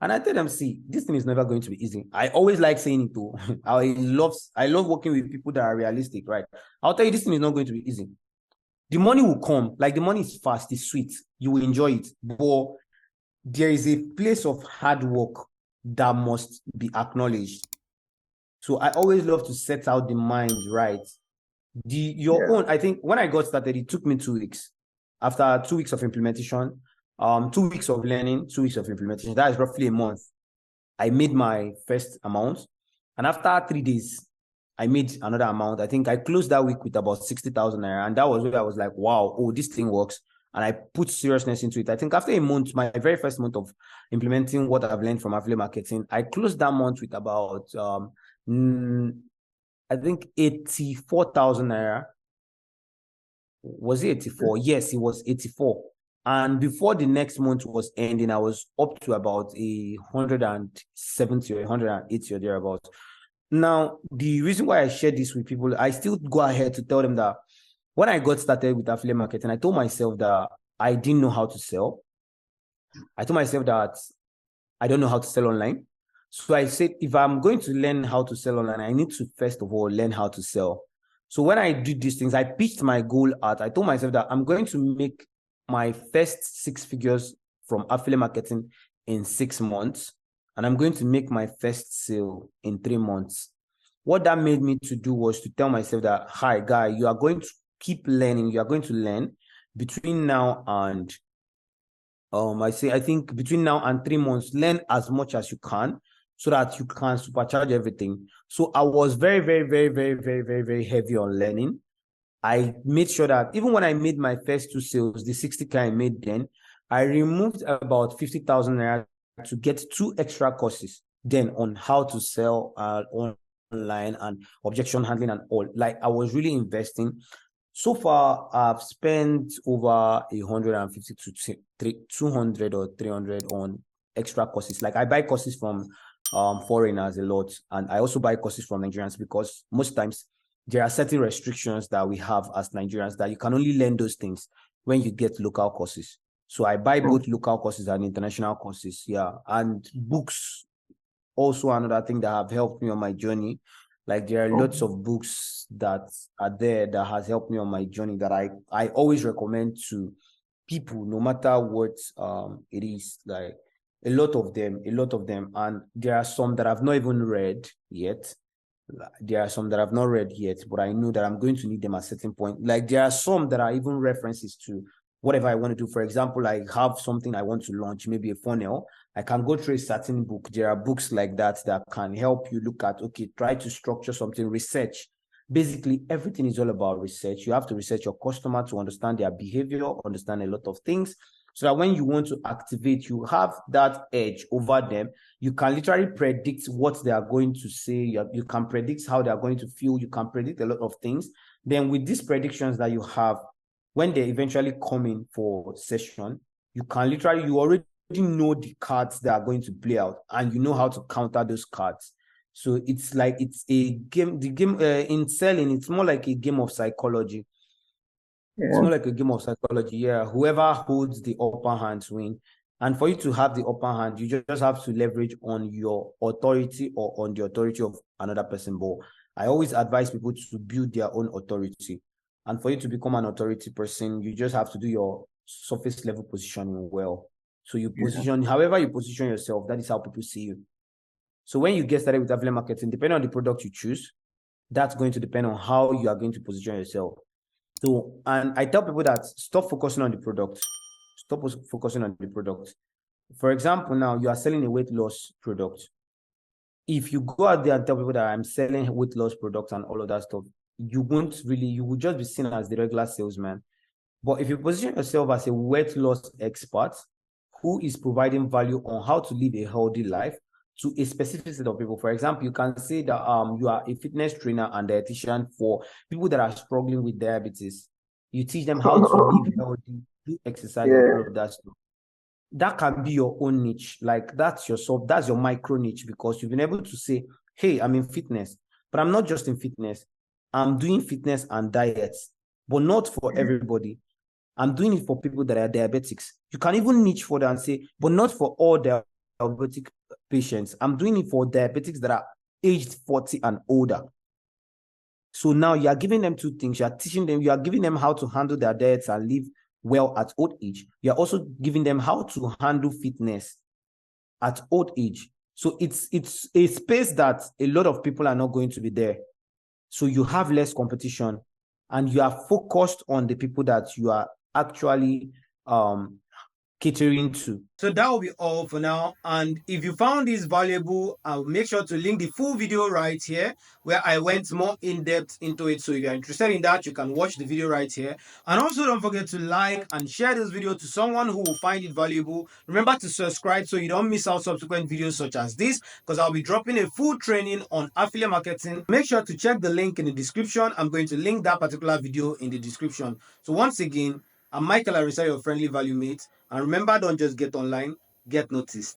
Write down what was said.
And I tell them, see, this thing is never going to be easy. I always like saying it too. I love working with people that are realistic, right? I'll tell you, this thing is not going to be easy. The money will come. Like, the money is fast, it's sweet. You will enjoy it. But there is a place of hard work that must be acknowledged. So I always love to set out the mind right. Your own, I think when I got started, it took me 2 weeks. After 2 weeks of implementation, 2 weeks of learning, 2 weeks of implementation, that is roughly a month. I made my first amount. And after 3 days, I made another amount. I think I closed that week with about 60,000 naira. And that was where I was like, wow, oh, this thing works. And I put seriousness into it. I think after a month, my very first month of implementing what I've learned from affiliate marketing, I closed that month with about, I think 84,000 naira. Was it 84? Yes, it was 84. And before the next month was ending, I was up to about 170 or 180 or thereabouts. Now, the reason why I share this with people, I still go ahead to tell them that when I got started with affiliate marketing, I told myself that I didn't know how to sell. I told myself that I don't know how to sell online. So I said, if I'm going to learn how to sell online, I need to first of all learn how to sell. So when I did these things, I pitched my goal at, I told myself that I'm going to make my first 6 figures from affiliate marketing in 6 months. And I'm going to make my first sale in 3 months. What that made me to do was to tell myself that, hi, guy, you are going to keep learning. You are going to learn between now and, I think between now and 3 months, learn as much as you can so that you can supercharge everything. So I was very, very, very, very, very, very, very heavy on learning. I made sure that even when I made my first 2 sales, the 60K I made then, I removed about 50,000 naira to get 2 extra courses then on how to sell online and objection handling and all. Like, I was really investing. So far, I've spent over 150 to 200 or 300 on extra courses. Like, I buy courses from foreigners a lot, and I also buy courses from Nigerians because most times there are certain restrictions that we have as Nigerians that you can only learn those things when you get local courses. So I buy both local courses and international courses, yeah. And books, also another thing that have helped me on my journey. Like, there are lots of books that are there that has helped me on my journey that I always recommend to people, no matter what it is. Like, a lot of them, and there are some that I've not even read yet. There are some that I've not read yet, but I know that I'm going to need them at a certain point. Like, there are some that are even references to whatever I want to do. For example, I have something I want to launch, maybe a funnel. I can go through a certain book. There are books like that that can help you look at, okay, try to structure something, research. Basically, everything is all about research. You have to research your customer to understand their behavior, understand a lot of things, so that when you want to activate, you have that edge over them. You can literally predict what they are going to say. You can predict how they are going to feel. You can predict a lot of things. Then with these predictions that you have, when they eventually come in for session, you can literally, you already know the cards that are going to play out, and you know how to counter those cards. So it's like, it's a game, the game in selling, it's more like a game of psychology. It's more like a game of psychology. Yeah, whoever holds the upper hand win. And for you to have the upper hand, you just have to leverage on your authority or on the authority of another person. But I always advise people to build their own authority. And for you to become an authority person, you just have to do your surface level positioning well. So you position, however you position yourself, that is how people see you. So when you get started with affiliate marketing, depending on the product you choose, that's going to depend on how you are going to position yourself. So, and I tell people that stop focusing on the product. Stop focusing on the product. For example, now you are selling a weight loss product. If you go out there and tell people that I'm selling weight loss products and all of that stuff, you will just be seen as the regular salesman. But if you position yourself as a weight loss expert who is providing value on how to live a healthy life to a specific set of people. For example, you can say that you are a fitness trainer and dietitian for people that are struggling with diabetes. You teach them how to live healthy, do exercise, and all of that stuff. That can be your own niche. Like, that's your micro niche, because you've been able to say, hey, I'm in fitness, but I'm not just in fitness. I'm doing fitness and diets, but not for everybody. I'm doing it for people that are diabetics. You can even niche for that and say, but not for all diabetic patients. I'm doing it for diabetics that are aged 40 and older. So now you are giving them two things. You are teaching them, you are giving them how to handle their diets and live well at old age. You are also giving them how to handle fitness at old age. So it's a space that a lot of people are not going to be there. So you have less competition and you are focused on the people that you are actually catering to. So that will be all for now. And if you found this valuable, I'll make sure to link the full video right here where I went more in depth into it. So if you're interested in that, you can watch the video right here. And also don't forget to like and share this video to someone who will find it valuable. Remember to subscribe so you don't miss out subsequent videos such as this, because I'll be dropping a full training on affiliate marketing. Make sure to check the link in the description. I'm going to link that particular video in the description. So once again, I'm Mykail, Arisa, your friendly value mate. And remember, don't just get online, get noticed.